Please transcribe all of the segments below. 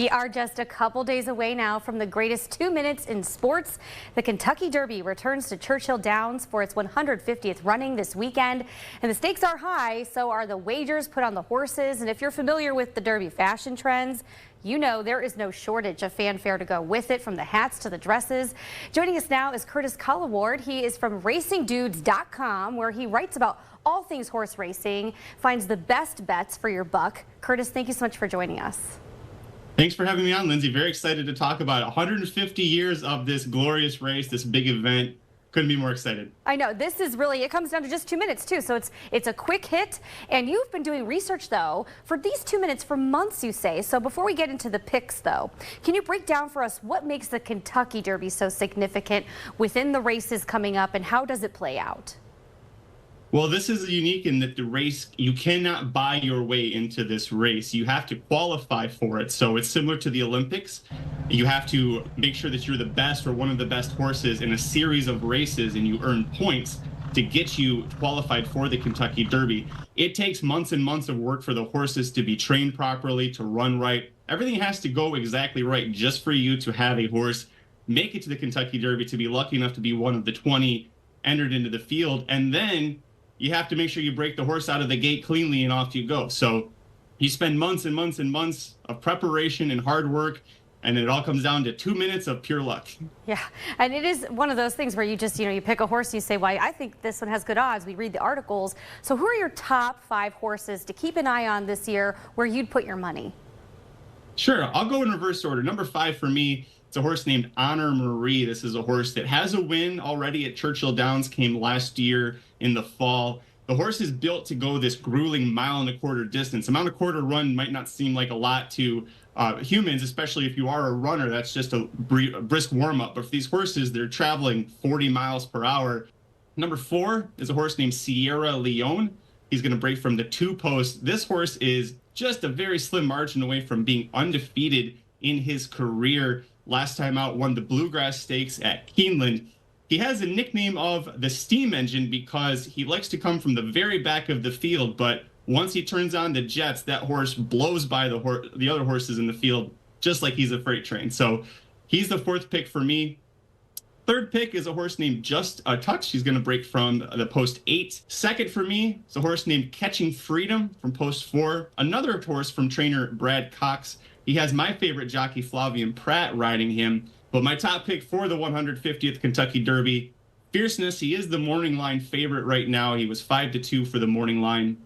We are just a couple days away now from the greatest 2 minutes in sports. The Kentucky Derby returns to Churchill Downs for its 150th running this weekend. And the stakes are high, so are the wagers put on the horses. And if you're familiar with the Derby fashion trends, you know there is no shortage of fanfare to go with it, from the hats to the dresses. Joining us now is Curtis Cullaward. He is from RacingDudes.com, where he writes about all things horse racing, finds the best bets for your buck. Curtis, thank you so much for joining us. Thanks for having me on, Lindsay. Very excited to talk about 150 years of this glorious race, this big event. Couldn't be more excited. I know. This is really, it comes down to just 2 minutes, too. So it's a quick hit. And you've been doing research, though, for these 2 minutes for months, you say. So before we get into the picks, though, can you break down for us what makes the Kentucky Derby so significant within the races coming up, and how does it play out? Well, this is unique in that the race, you cannot buy your way into this race. You have to qualify for it. So it's similar to the Olympics. You have to make sure that you're the best or one of the best horses in a series of races, and you earn points to get you qualified for the Kentucky Derby. It takes months and months of work for the horses to be trained properly, to run right. Everything has to go exactly right just for you to have a horse make it to the Kentucky Derby, to be lucky enough to be one of the 20 entered into the field. And then you have to make sure you break the horse out of the gate cleanly, and off you go. So you spend months and months and months of preparation and hard work, and it all comes down to 2 minutes of pure luck. Yeah, and it is one of those things where you just, you pick a horse and you say, well, I think this one has good odds. We read the articles. So who are your top 5 horses to keep an eye on this year where you'd put your money? Sure, I'll go in reverse order. Number 5 for me, it's a horse named Honor Marie. This is a horse that has a win already at Churchill Downs, came last year in the fall. The horse is built to go this grueling 1.25 mile distance. A 1.25 mile run might not seem like a lot to humans, especially if you are a runner. That's just a brisk warm-up. But for these horses, they're traveling 40 miles per hour. Number 4 is a horse named Sierra Leone. He's going to break from the 2 post. This horse is just a very slim margin away from being undefeated in his career. Last time out, won the Bluegrass Stakes at Keeneland. He has a nickname of the Steam Engine because he likes to come from the very back of the field, but once he turns on the jets, that horse blows by the other horses in the field, just like he's a freight train. So he's the 4th pick for me. 3rd pick is a horse named Just a Touch. He's going to break from the post 8. 2nd for me is a horse named Catching Freedom from post 4. Another horse from trainer Brad Cox. He has my favorite jockey, Flavien Prat, riding him. But my top pick for the 150th Kentucky Derby, Fierceness. He is the morning line favorite right now. He was 5-2 for the morning line.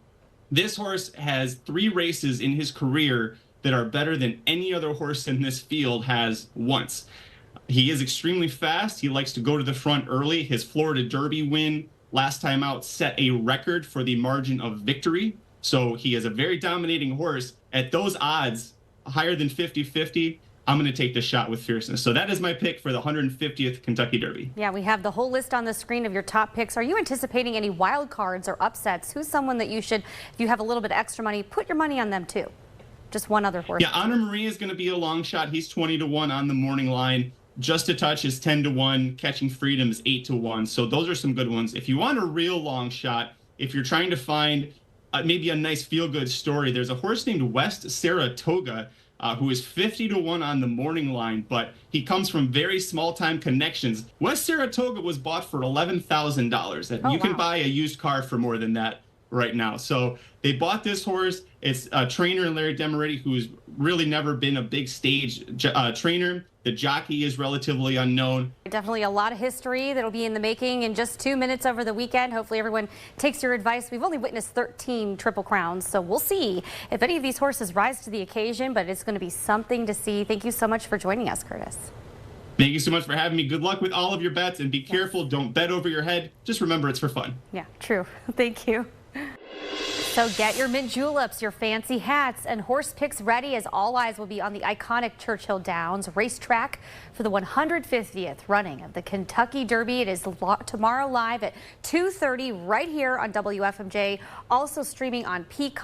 This horse has 3 races in his career that are better than any other horse in this field has once. He is extremely fast. He likes to go to the front early. His Florida Derby win last time out set a record for the margin of victory. So he is a very dominating horse. At those odds, higher than 50-50, I'm going to take the shot with Fierceness. So that is my pick for the 150th Kentucky Derby. Yeah, we have the whole list on the screen of your top picks. Are you anticipating any wild cards or upsets? Who's someone that you should, if you have a little bit of extra money, put your money on them too? Just one other horse. Yeah, Honor Marie is going to be a long shot. He's 20-1 on the morning line. Just a Touch is 10-1. Catching Freedom is 8-1. So those are some good ones. If you want a real long shot, if you're trying to find maybe a nice feel-good story, there's a horse named West Saratoga, who is 50-1 on the morning line, but he comes from very small-time connections. West Saratoga was bought for $11,000. You can buy a used car for more than that right now. So they bought this horse. It's a trainer, Larry Demeretti, who's really never been a big stage trainer. The jockey is relatively unknown. Definitely a lot of history that'll be in the making in just 2 minutes over the weekend. Hopefully everyone takes your advice. We've only witnessed 13 Triple Crowns, so we'll see if any of these horses rise to the occasion, but it's going to be something to see. Thank you so much for joining us, Curtis. Thank you so much for having me. Good luck with all of your bets, and be careful. Don't bet over your head. Just remember, it's for fun. Yeah, true. Thank you. So get your mint juleps, your fancy hats, and horse picks ready, as all eyes will be on the iconic Churchill Downs racetrack for the 150th running of the Kentucky Derby. It is tomorrow live at 2:30 right here on WFMJ, also streaming on Peacock.